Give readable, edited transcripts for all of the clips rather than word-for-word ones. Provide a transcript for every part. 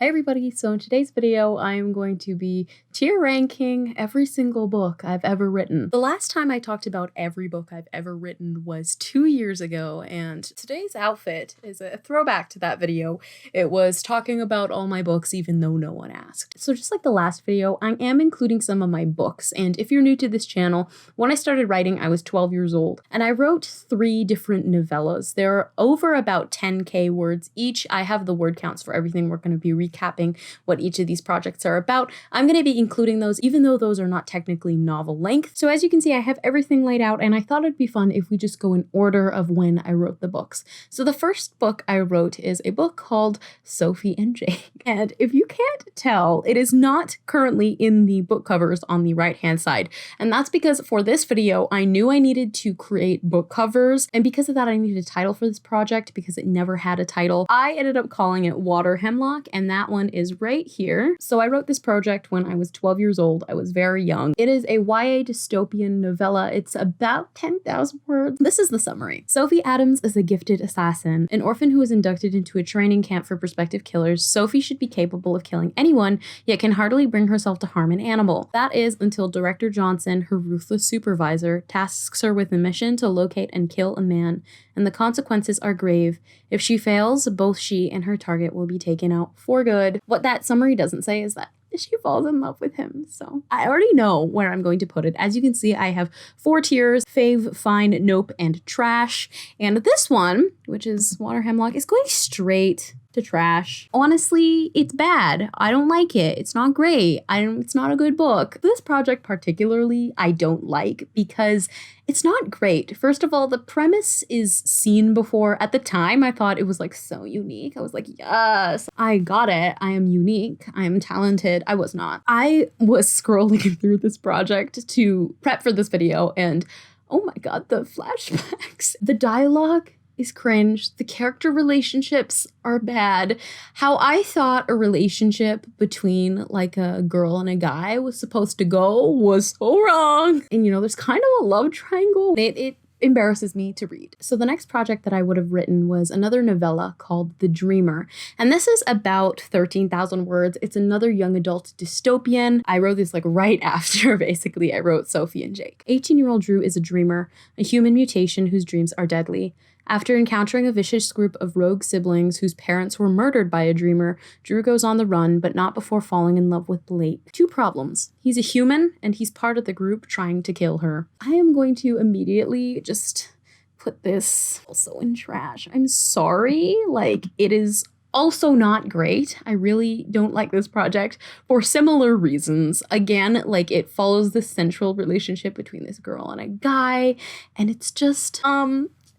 Hey everybody, so in today's video, I'm going to be tier ranking every single book I've ever written. The last time I talked about every book I've ever written was 2 years ago, and today's outfit is a throwback to that video. It was talking about all my books even though no one asked. So just like the last video, I am including some of my books, and if you're new to this channel, when I started writing, I was 12 years old, and I wrote 3 different novellas. There are over about 10k words each. I have the word counts for everything we're going to be recapping what each of these projects are about. I'm going to be including those even though those are not technically novel length. So as you can see, I have everything laid out, and I thought it'd be fun if we just go in order of when I wrote the books. So the first book I wrote is a book called Sophie and Jake. And if you can't tell, it is not currently in the book covers on the right hand side. And that's because for this video, I knew I needed to create book covers. And because of that, I needed a title for this project because it never had a title. I ended up calling it Water Hemlock, and that one is right here. So I wrote this project when I was 12 years old. I was very young. It is a YA dystopian novella. It's about 10,000 words. This is the summary. Sophie Adams is a gifted assassin, an orphan who was inducted into a training camp for prospective killers. Sophie should be capable of killing anyone, yet can hardly bring herself to harm an animal. That is until Director Johnson, her ruthless supervisor, tasks her with a mission to locate and kill a man, and the consequences are grave. If she fails, both she and her target will be taken out for good. What that summary doesn't say is that she falls in love with him. So I already know where I'm going to put it. As you can see, I have 4 tiers: fave, fine, nope, and trash. And this one, which is Water Hemlock, is going straight to trash. Honestly, it's bad. I don't like it. It's not great. It's not a good book. This project particularly, I don't like because it's not great. First of all, the premise is seen before. At the time, I thought it was like so unique. I was like, yes, I got it. I am unique. I am talented. I was not. I was scrolling through this project to prep for this video, and oh my God, the flashbacks. The dialogue is cringe. The character relationships are bad. How I thought a relationship between like a girl and a guy was supposed to go was so wrong. And you know, there's kind of a love triangle. It embarrasses me to read. So the next project that I would have written was another novella called The Dreamer. And this is about 13,000 words. It's another young adult dystopian. I wrote this like right after basically I wrote Sophie and Jake. 18-year-old Drew is a dreamer, a human mutation whose dreams are deadly. After encountering a vicious group of rogue siblings whose parents were murdered by a dreamer, Drew goes on the run, but not before falling in love with Blake. 2 problems. He's a human, and he's part of the group trying to kill her. I am going to immediately just put this also in trash. I'm sorry. Like, it is also not great. I really don't like this project for similar reasons. Again, like it follows the central relationship between this girl and a guy, and it's just,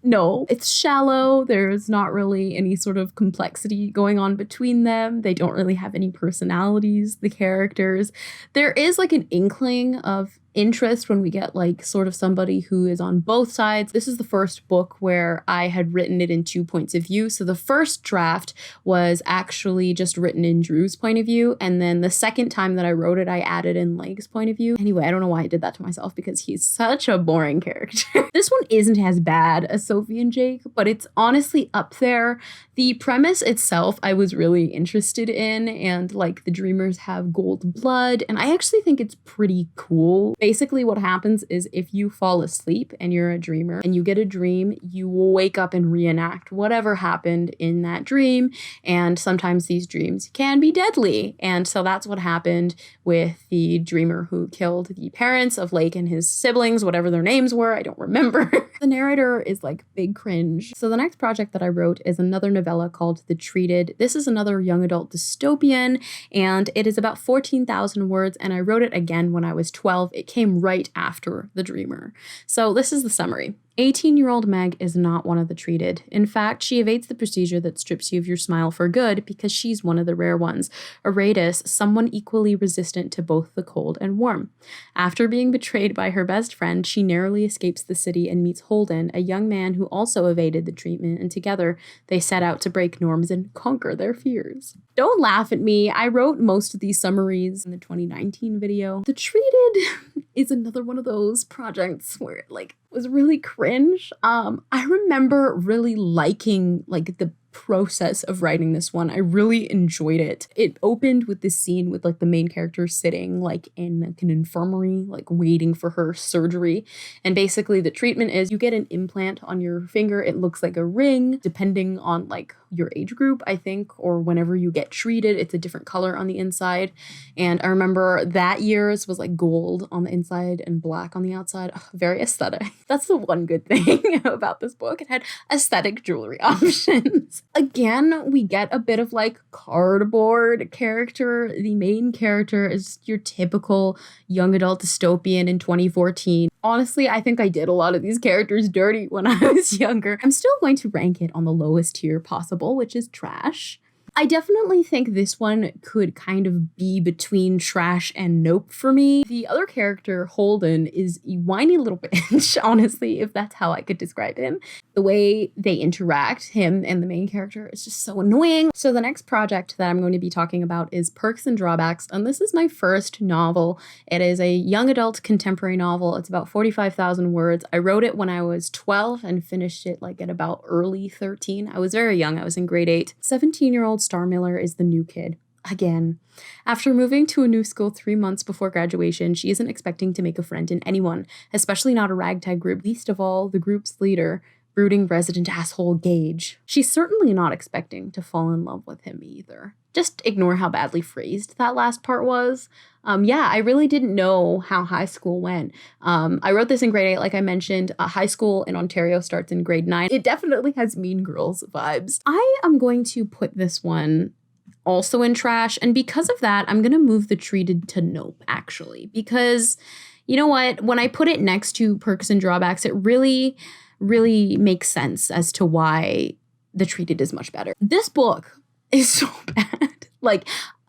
no, it's shallow. There's not really any sort of complexity going on between them. They don't really have any personalities, the characters. There is like an inkling of interest when we get like sort of somebody who is on both sides. This is the first book where I had written it in 2 points of view. So the first draft was actually just written in Drew's point of view, and then the second time that I wrote it, I added in Lake's point of view. Anyway, I don't know why I did that to myself because he's such a boring character. This one isn't as bad as Sophie and Jake, but it's honestly up there. The premise itself I was really interested in, and like the dreamers have gold blood, and I actually think it's pretty cool. Basically what happens is if you fall asleep and you're a dreamer and you get a dream, you will wake up and reenact whatever happened in that dream. And sometimes these dreams can be deadly. And so that's what happened with the dreamer who killed the parents of Lake and his siblings, whatever their names were. I don't remember. The narrator is like big cringe. So the next project that I wrote is another novella called The Treated. This is another young adult dystopian, and it is about 14,000 words. And I wrote it again when I was 12. It came right after The Dreamer. So this is the summary. 18-year-old Meg is not one of the treated. In fact, she evades the procedure that strips you of your smile for good because she's one of the rare ones, a ratus, someone equally resistant to both the cold and warm. After being betrayed by her best friend, she narrowly escapes the city and meets Holden, a young man who also evaded the treatment, and together they set out to break norms and conquer their fears. Don't laugh at me. I wrote most of these summaries in the 2019 video. The Treated is another one of those projects where like was really cringe. I remember really liking like the process of writing this one. I really enjoyed it. It opened with this scene with like the main character sitting like in like an infirmary, like waiting for her surgery. And basically the treatment is you get an implant on your finger. It looks like a ring depending on like your age group, I think, or whenever you get treated, it's a different color on the inside. And I remember that year's was like gold on the inside and black on the outside. Ugh, very aesthetic. That's the one good thing about this book. It had aesthetic jewelry options. Again, we get a bit of like cardboard character. The main character is your typical young adult dystopian in 2014. Honestly, I think I did a lot of these characters dirty when I was younger. I'm still going to rank it on the lowest tier possible, which is trash. I definitely think this one could kind of be between trash and nope for me. The other character, Holden, is a whiny little bitch, honestly, if that's how I could describe him. The way they interact, him and the main character, is just so annoying. So the next project that I'm going to be talking about is Perks and Drawbacks, and this is my first novel. It is a young adult contemporary novel. It's about 45,000 words. I wrote it when I was 12 and finished it like at about early 13. I was very young. I was in grade 8. 17-year-old Star Miller is the new kid. Again. After moving to a new school 3 months before graduation, she isn't expecting to make a friend in anyone, especially not a ragtag group, least of all the group's leader, brooding resident asshole Gage. She's certainly not expecting to fall in love with him either. Just ignore how badly phrased that last part was. I really didn't know how high school went. I wrote this in grade 8, like I mentioned. High school in Ontario starts in grade 9. It definitely has Mean Girls vibes. I am going to put this one also in trash, and because of that, I'm going to move the treated to nope, actually. Because, you know what? When I put it next to Perks and Drawbacks, it really makes sense as to why the treated is much better. This book is so bad.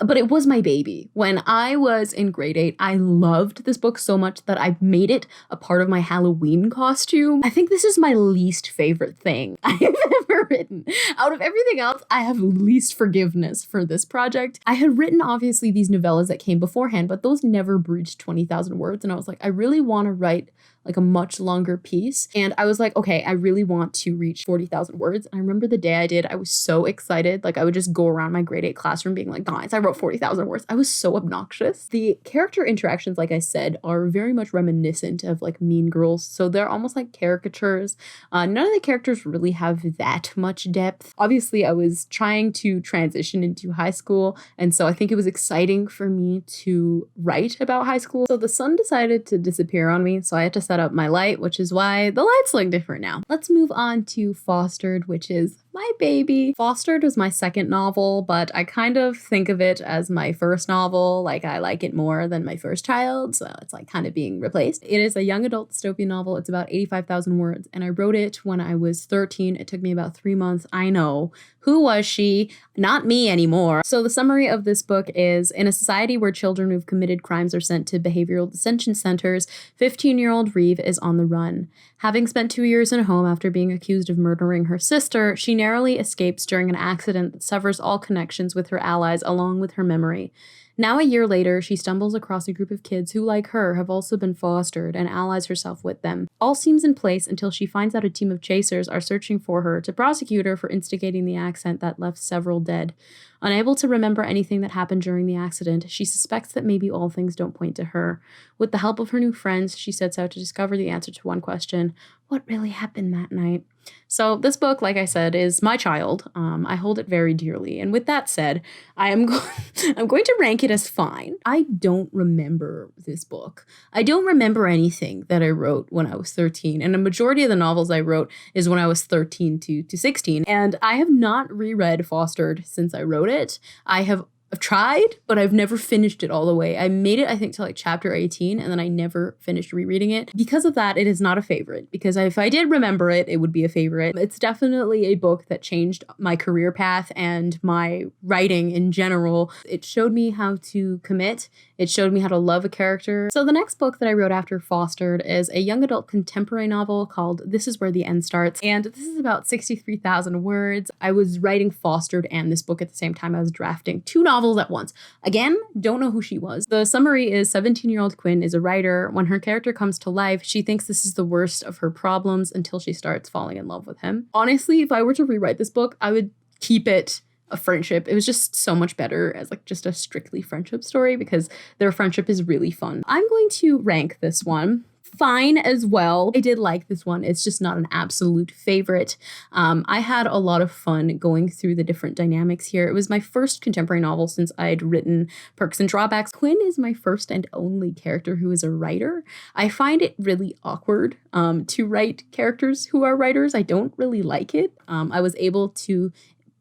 But it was my baby. When I was in grade 8, I loved this book so much that I made it a part of my Halloween costume. I think this is my least favorite thing I've ever written. Out of everything else, I have least forgiveness for this project. I had written, obviously, these novellas that came beforehand, but those never breached 20,000 words. And I was like, I really want to write like a much longer piece. And I was like, okay, I really want to reach 40,000 words. And I remember the day I did, I was so excited. Like I would just go around my grade 8 classroom being like, guys, I wrote 40,000 words. I was so obnoxious. The character interactions, like I said, are very much reminiscent of like Mean Girls. So they're almost like caricatures. None of the characters really have that much depth. Obviously, I was trying to transition into high school. And so I think it was exciting for me to write about high school. So the sun decided to disappear on me. So I had to set up my light, which is why the lights look different now. Let's move on to Fostered, which is my baby. Fostered was my second novel, but I kind of think of it as my first novel. Like I like it more than my first child, so it's like kind of being replaced. It is a young adult dystopian novel. It's about 85,000 words, and I wrote it when I was 13. It took me about 3 months. I know. Who was she? Not me anymore. So the summary of this book is, in a society where children who've committed crimes are sent to behavioral detention centers, 15-year-old Reeve is on the run. Having spent 2 years in a home after being accused of murdering her sister, she narrowly escapes during an accident that severs all connections with her allies along with her memory. Now, a year later, she stumbles across a group of kids who, like her, have also been fostered and allies herself with them. All seems in place until she finds out a team of chasers are searching for her to prosecute her for instigating the accident that left several dead. Unable to remember anything that happened during the accident, she suspects that maybe all things don't point to her. With the help of her new friends, she sets out to discover the answer to one question: what really happened that night? So this book, like I said, is my child. I hold it very dearly. And with that said, I'm going to rank it as fine. I don't remember this book. I don't remember anything that I wrote when I was 13. And a majority of the novels I wrote is when I was 13 to 16. And I have not reread Fostered since I wrote it. I've tried, but I've never finished it all the way. I made it, I think, to like chapter 18, and then I never finished rereading it. Because of that, it is not a favorite, because if I did remember it, it would be a favorite. It's definitely a book that changed my career path and my writing in general. It showed me how to commit. It showed me how to love a character. So the next book that I wrote after Fostered is a young adult contemporary novel called This Is Where the End Starts. And this is about 63,000 words. I was writing Fostered and this book at the same time. I was drafting 2 novels novels at once. Again, don't know who she was. The summary is 17-year-old Quinn is a writer. When her character comes to life, she thinks this is the worst of her problems until she starts falling in love with him. Honestly, if I were to rewrite this book, I would keep it a friendship. It was just so much better as like just a strictly friendship story because their friendship is really fun. I'm going to rank this one fine as well. I did like this one. It's just not an absolute favorite. I had a lot of fun going through the different dynamics here. It was my first contemporary novel since I'd written Perks and Drawbacks. Quinn is my first and only character who is a writer. I find it really awkward to write characters who are writers. I don't really like it. I was able to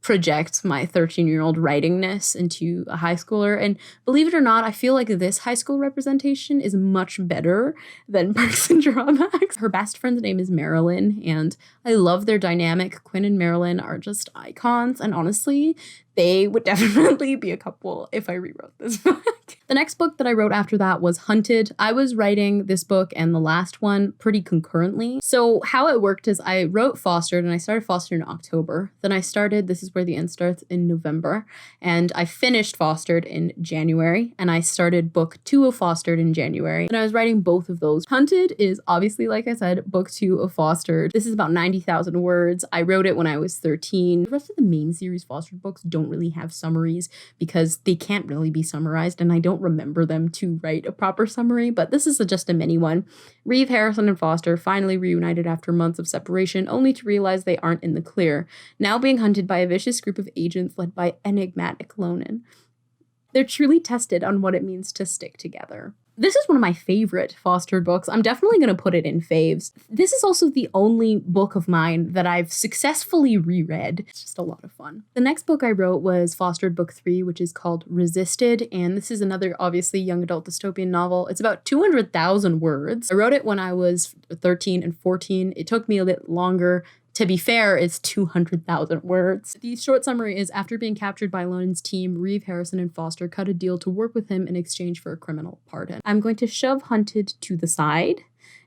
project my 13-year-old writingness into a high schooler. And believe it or not, I feel like this high school representation is much better than Perks and Drawbacks. Her best friend's name is Marilyn, and I love their dynamic. Quinn and Marilyn are just icons, and honestly, they would definitely be a couple if I rewrote this book. The next book that I wrote after that was Hunted. I was writing this book and the last one pretty concurrently. So how it worked is I wrote Fostered, and I started Fostered in October. Then I started This Is Where the End Starts in November, and I finished Fostered in January, and I started book 2 of Fostered in January. And I was writing both of those. Hunted is obviously, like I said, book 2 of Fostered. This is about 90,000 words. I wrote it when I was 13. The rest of the main series Fostered books don't really have summaries because they can't really be summarized, and I don't remember them to write a proper summary, but this is just a mini one. Reeve, Harrison, and Foster finally reunited after months of separation, only to realize they aren't in the clear, now being hunted by a vicious group of agents led by enigmatic Lonan. They're truly tested on what it means to stick together. This is one of my favorite Fostered books. I'm definitely going to put it in faves. This is also the only book of mine that I've successfully reread. It's just a lot of fun. The next book I wrote was Fostered book 3, which is called Resisted. And this is another obviously young adult dystopian novel. It's about 200,000 words. I wrote it when I was 13 and 14. It took me a bit longer. To be fair, it's 200,000 words. The short summary is, after being captured by Lonan's team, Reeve, Harrison, and Foster cut a deal to work with him in exchange for a criminal pardon. I'm going to shove Hunted to the side,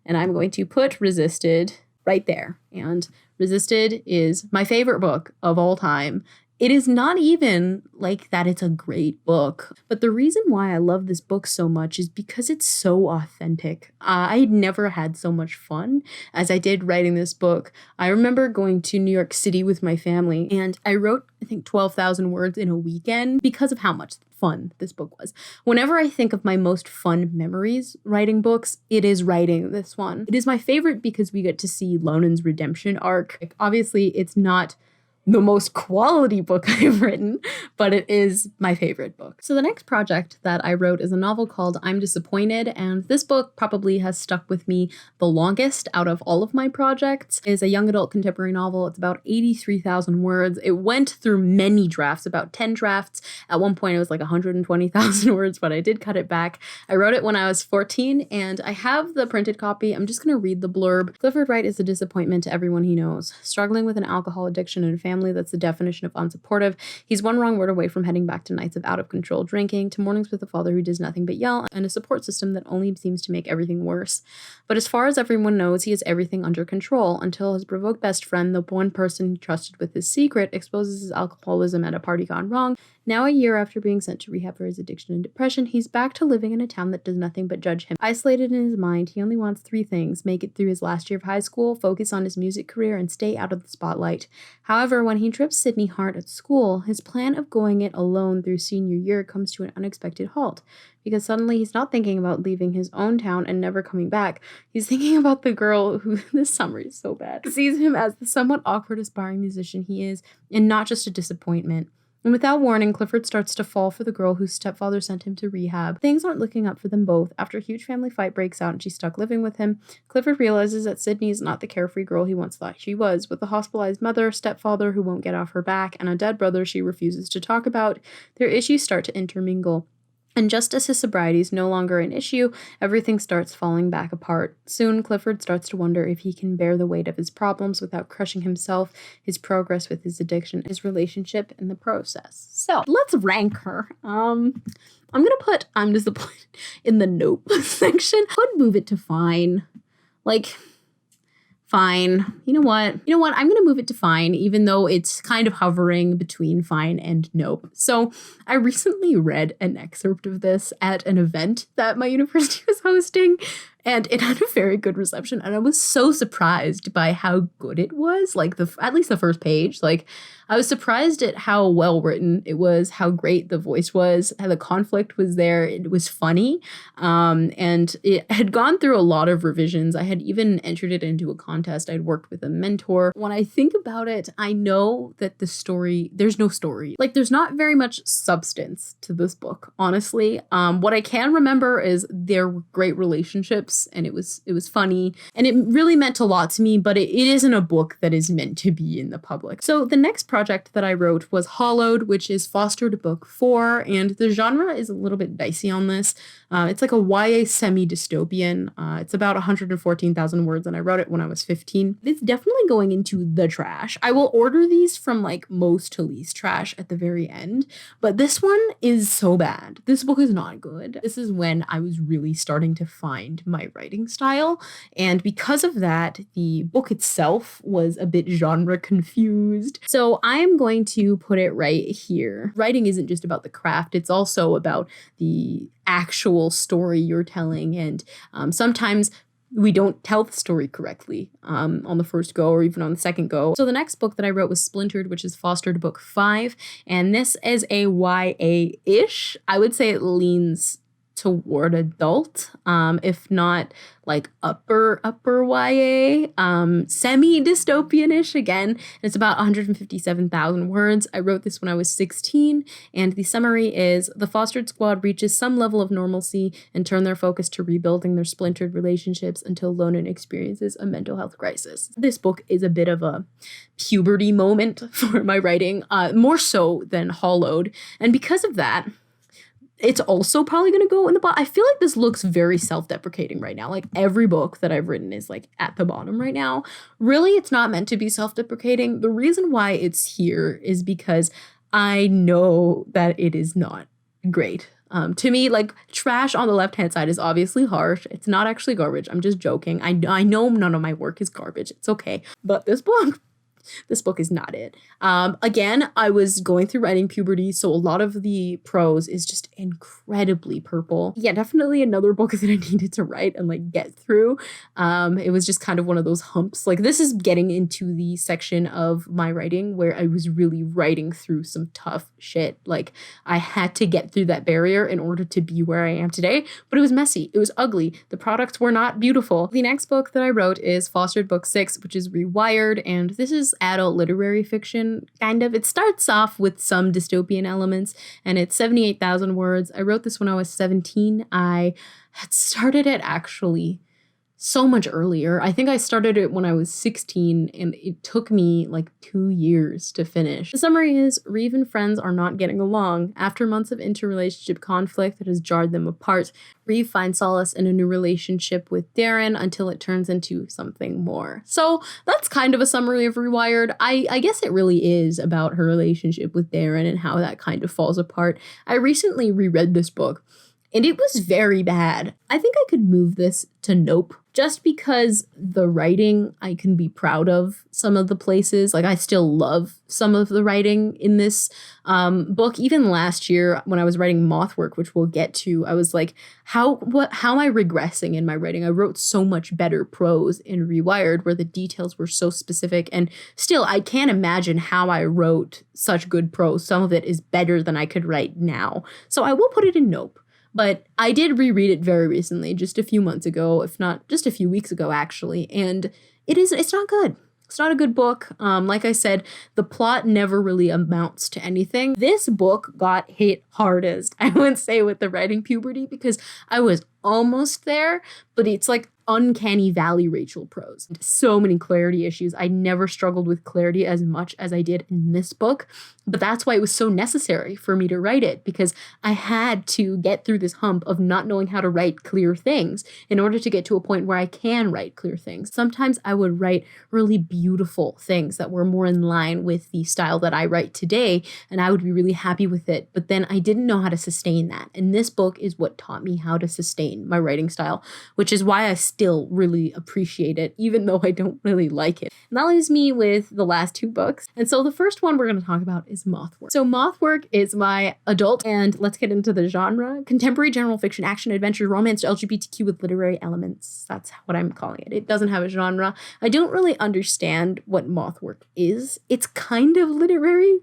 and I'm going to put Resisted right there. And Resisted is my favorite book of all time. It is not even like that it's a great book, but the reason why I love this book so much is because it's so authentic. I never had so much fun as I did writing this book. I remember going to New York City with my family, and I wrote, I think, 12,000 words in a weekend because of how much fun this book was. Whenever I think of my most fun memories writing books, it is writing this one. It is my favorite because we get to see Lonan's redemption arc. Like, obviously, it's not the most quality book I've written, but it is my favorite book. So the next project that I wrote is a novel called I'm Disappointed, and this book probably has stuck with me the longest out of all of my projects. It is a young adult contemporary novel. It's about 83,000 words. It went through many drafts, about 10 drafts. At one point it was like 120,000 words, but I did cut it back. I wrote it when I was 14, and I have the printed copy. I'm just going to read the blurb. Clifford Wright is a disappointment to everyone he knows. Struggling with an alcohol addiction and family that's the definition of unsupportive, he's one wrong word away from heading back to nights of out-of-control drinking, to mornings with a father who does nothing but yell, and a support system that only seems to make everything worse. But as far as everyone knows, he has everything under control, until his provoked best friend, the one person he trusted with his secret, exposes his alcoholism at a party gone wrong. Now, a year after being sent to rehab for his addiction and depression, he's back to living in a town that does nothing but judge him. Isolated in his mind, he only wants 3 things: make it through his last year of high school, focus on his music career, and stay out of the spotlight. However, when he trips Sydney hard at school, his plan of going it alone through senior year comes to an unexpected halt, because suddenly he's not thinking about leaving his own town and never coming back. He's thinking about the girl who, this summary is so bad, sees him as the somewhat awkward aspiring musician he is, and not just a disappointment. And without warning, Clifford starts to fall for the girl whose stepfather sent him to rehab. Things aren't looking up for them both. After a huge family fight breaks out and she's stuck living with him, Clifford realizes that Sydney is not the carefree girl he once thought she was. With a hospitalized mother, stepfather who won't get off her back, and a dead brother she refuses to talk about, their issues start to intermingle. And just as his sobriety is no longer an issue, everything starts falling back apart. Soon, Clifford starts to wonder if he can bear the weight of his problems without crushing himself, his progress with his addiction, his relationship in the process. So, let's rank her. I'm gonna put I'm Disappointed in the nope section. I would move it to fine. Like, fine. You know what? I'm going to move it to fine, even though it's kind of hovering between fine and nope. So I recently read an excerpt of this at an event that my university was hosting, and it had a very good reception. And I was so surprised by how good it was. Like at least the first page, like I was surprised at how well written it was, how great the voice was, how the conflict was there. It was funny. And it had gone through a lot of revisions. I had even entered it into a contest. I'd worked with a mentor. When I think about it, I know that there's no story. Like there's not very much substance to this book, honestly. What I can remember is there were great relationships and it was funny and it really meant a lot to me, but it isn't a book that is meant to be in the public. So the next project that I wrote was Hollowed, which is fostered book 4, and the genre is a little bit dicey on this. It's like a YA semi-dystopian. It's about 114,000 words, and I wrote it when I was 15. It's definitely going into the trash. I will order these from like most to least trash at the very end, but this one is so bad. This book is not good. This is when I was really starting to find my writing style, and because of that, the book itself was a bit genre confused. So I'm going to put it right here. Writing isn't just about the craft, it's also about the actual story you're telling, and sometimes we don't tell the story correctly on the first go or even on the second go. So the next book that I wrote was Splintered, which is fostered book 5, and this is a YA-ish. I would say it leans toward adult, if not like upper YA, semi-dystopian-ish again. It's about 157,000 words. I wrote this when I was 16, and the summary is: the fostered squad reaches some level of normalcy and turn their focus to rebuilding their splintered relationships until Lonan experiences a mental health crisis. This book is a bit of a puberty moment for my writing, more so than Hollowed, and because of that, it's also probably going to go in the bottom. I feel like this looks very self-deprecating right now. Like every book that I've written is like at the bottom right now. Really, it's not meant to be self-deprecating. The reason why it's here is because I know that it is not great. To me, like trash on the left-hand side is obviously harsh. It's not actually garbage. I'm just joking. I know none of my work is garbage. It's okay. But this book is not it. Again, I was going through writing puberty, so a lot of the prose is just incredibly purple. Yeah, definitely another book that I needed to write and like get through. It was just kind of one of those humps. Like this is getting into the section of my writing where I was really writing through some tough shit. Like I had to get through that barrier in order to be where I am today, but it was messy. It was ugly. The products were not beautiful. The next book that I wrote is Fostered Book 6, which is Rewired, and this is adult literary fiction, kind of. It starts off with some dystopian elements, and it's 78,000 words. I wrote this when I was 17. I had started it actually so much earlier. I think I started it when I was 16, and it took me like 2 years to finish. The summary is: Reeve and friends are not getting along. After months of interrelationship conflict that has jarred them apart, Reeve finds solace in a new relationship with Darren until it turns into something more. So that's kind of a summary of Rewired. I guess it really is about her relationship with Darren and how that kind of falls apart. I recently reread this book, and it was very bad. I think I could move this to nope, just because the writing, I can be proud of some of the places. Like I still love some of the writing in this book. Even last year when I was writing Mothwork, which we'll get to, I was like, how am I regressing in my writing? I wrote so much better prose in Rewired where the details were so specific, and still I can't imagine how I wrote such good prose. Some of it is better than I could write now. So I will put it in nope. But I did reread it very recently, just a few months ago, if not just a few weeks ago, actually. And it's not good. It's not a good book. Like I said, the plot never really amounts to anything. This book got hit hardest, I would say, with the writing puberty, because I was almost there, but it's like uncanny valley Rachel prose. So many clarity issues. I never struggled with clarity as much as I did in this book, but that's why it was so necessary for me to write it, because I had to get through this hump of not knowing how to write clear things in order to get to a point where I can write clear things. Sometimes I would write really beautiful things that were more in line with the style that I write today, and I would be really happy with it, but then I didn't know how to sustain that. And this book is what taught me how to sustain my writing style, which is why I still really appreciate it, even though I don't really like it. And that leaves me with the last two books. And so the first one we're going to talk about is Mothwork. So Mothwork is my adult, and let's get into the genre, contemporary general fiction, action, adventure, romance, LGBTQ with literary elements. That's what I'm calling it. It doesn't have a genre. I don't really understand what Mothwork is. It's kind of literary,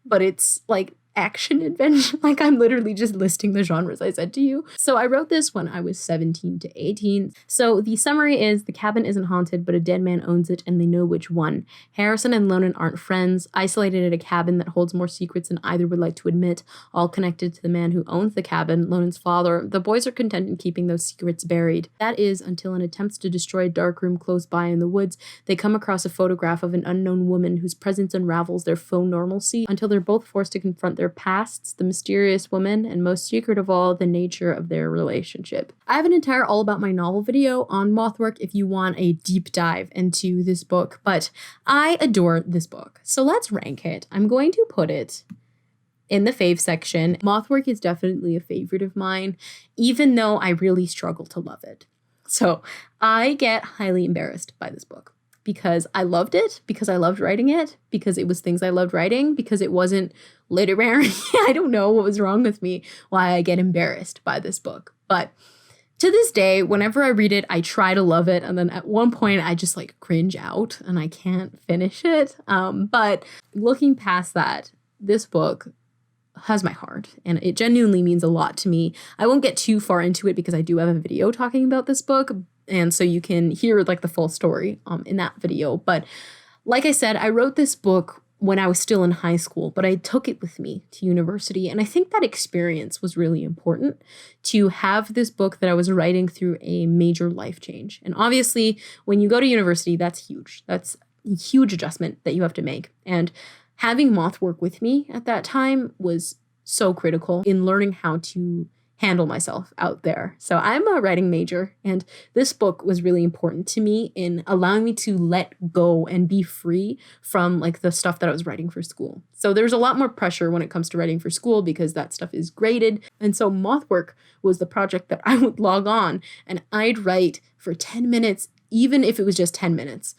but it's like action adventure. Like, I'm literally just listing the genres I said to you. So I wrote this when I was 17 to 18. So the summary is: the cabin isn't haunted, but a dead man owns it, and they know which one. Harrison and Lonan aren't friends, isolated at a cabin that holds more secrets than either would like to admit, all connected to the man who owns the cabin, Lonan's father. The boys are content in keeping those secrets buried. That is, until in attempts to destroy a dark room close by in the woods, they come across a photograph of an unknown woman whose presence unravels their faux normalcy until they're both forced to confront their pasts, the mysterious woman, and most secret of all, the nature of their relationship. I have an entire All About My Novel video on Mothwork if you want a deep dive into this book, but I adore this book. So let's rank it. I'm going to put it in the fave section. Mothwork is definitely a favorite of mine, even though I really struggle to love it. So I get highly embarrassed by this book, because I loved it, because I loved writing it, because it was things I loved writing, because it wasn't literary. I don't know what was wrong with me, why I get embarrassed by this book. But to this day, whenever I read it, I try to love it. And then at one point I just like cringe out and I can't finish it. But looking past that, this book has my heart, and it genuinely means a lot to me. I won't get too far into it because I do have a video talking about this book, and so you can hear like the full story in that video. But like I said, I wrote this book when I was still in high school, but I took it with me to university. And I think that experience was really important, to have this book that I was writing through a major life change. And obviously, when you go to university, that's huge. That's a huge adjustment that you have to make. And having Mothwork with me at that time was so critical in learning how to handle myself out there. So I'm a writing major, and this book was really important to me in allowing me to let go and be free from like the stuff that I was writing for school. So there's a lot more pressure when it comes to writing for school because that stuff is graded. And so Mothwork was the project that I would log on and I'd write for 10 minutes, even if it was just 10 minutes.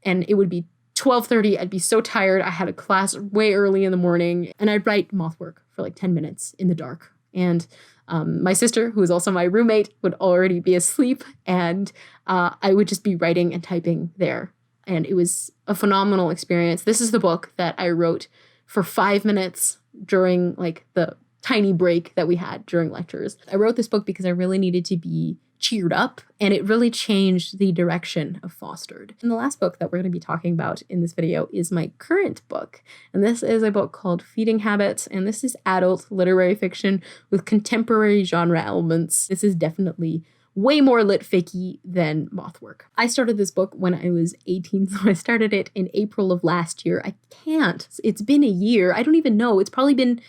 And it would be 12:30. I'd be so tired. I had a class way early in the morning, and I'd write Mothwork for like 10 minutes in the dark. And my sister, who was also my roommate, would already be asleep, and I would just be writing and typing there. And it was a phenomenal experience. This is the book that I wrote for 5 minutes during like the tiny break that we had during lectures. I wrote this book because I really needed to be cheered up, and it really changed the direction of Fostered. And the last book that we're going to be talking about in this video is my current book, and this is a book called Feeding Habits, and this is adult literary fiction with contemporary genre elements. This is definitely way more lit ficky than Mothwork. I started this book when I was 18, so I started it in April of last year. It's been a year. I don't even know. It's probably been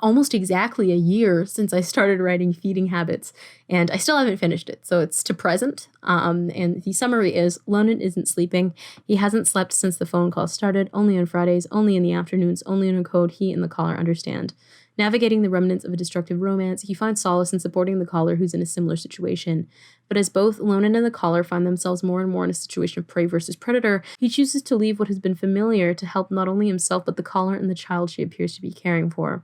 almost exactly a year since I started writing Feeding Habits, and I still haven't finished it, so it's to present. And the summary is: Lonan isn't sleeping. He hasn't slept since the phone call started, only on Fridays, only in the afternoons, only in a code he and the caller understand. Navigating the remnants of a destructive romance, he finds solace in supporting the caller who's in a similar situation. But as both Lonan and the caller find themselves more and more in a situation of prey versus predator, he chooses to leave what has been familiar to help not only himself but the caller and the child she appears to be caring for.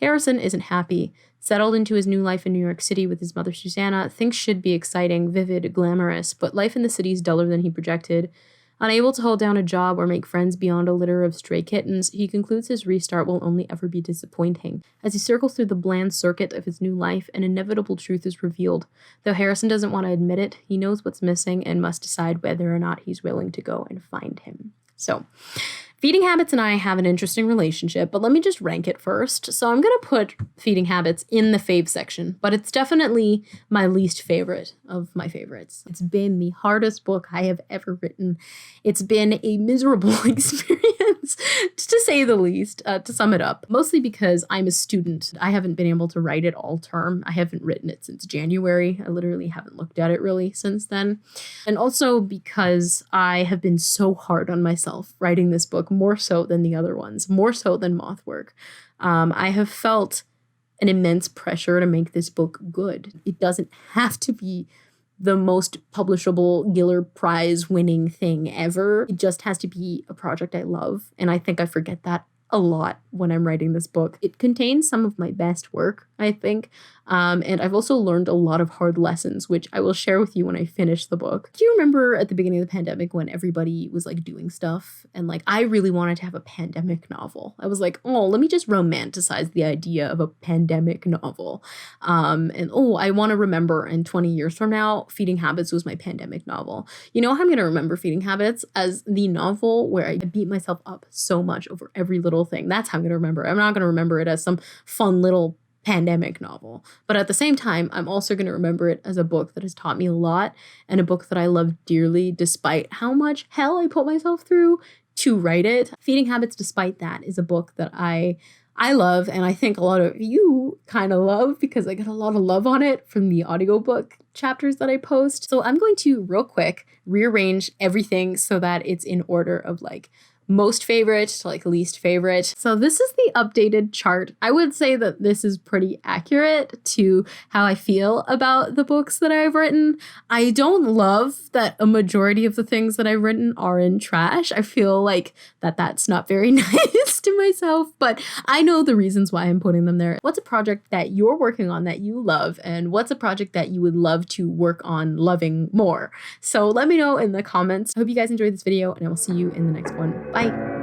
Harrison isn't happy. Settled into his new life in New York City with his mother Susanna, things should be exciting, vivid, glamorous, but life in the city is duller than he projected. Unable to hold down a job or make friends beyond a litter of stray kittens, he concludes his restart will only ever be disappointing. As he circles through the bland circuit of his new life, an inevitable truth is revealed. Though Harrison doesn't want to admit it, he knows what's missing and must decide whether or not he's willing to go and find him. So, Feeding Habits and I have an interesting relationship, but let me just rank it first. So I'm going to put Feeding Habits in the fave section, but it's definitely my least favorite of my favorites. It's been the hardest book I have ever written. It's been a miserable experience, to say the least, to sum it up. Mostly because I'm a student. I haven't been able to write it all term. I haven't written it since January. I literally haven't looked at it really since then. And also because I have been so hard on myself writing this book, more so than the other ones, more so than Mothwork. I have felt an immense pressure to make this book good. It doesn't have to be the most publishable Giller Prize winning thing ever. It just has to be a project I love. And I think I forget that a lot when I'm writing this book. It contains some of my best work, I think. And I've also learned a lot of hard lessons, which I will share with you when I finish the book. Do you remember at the beginning of the pandemic when everybody was like doing stuff? And like, I really wanted to have a pandemic novel. I was like, oh, let me just romanticize the idea of a pandemic novel. And oh, I want to remember in 20 years from now, Feeding Habits was my pandemic novel. You know how I'm going to remember Feeding Habits? As the novel where I beat myself up so much over every little thing. That's how I'm going to remember it. I'm not going to remember it as some fun little pandemic novel. But at the same time, I'm also going to remember it as a book that has taught me a lot and a book that I love dearly despite how much hell I put myself through to write it. Feeding Habits, despite that, is a book that I love, and I think a lot of you kind of love because I get a lot of love on it from the audiobook chapters that I post. So I'm going to real quick rearrange everything so that it's in order of like most favorite to like least favorite. So this is the updated chart. I would say that this is pretty accurate to how I feel about the books that I've written. I don't love that a majority of the things that I've written are in trash. I feel like that's not very nice to myself, but I know the reasons why I'm putting them there. What's a project that you're working on that you love, and what's a project that you would love to work on loving more? So let me know in the comments. I hope you guys enjoyed this video, and I will see you in the next one. Bye.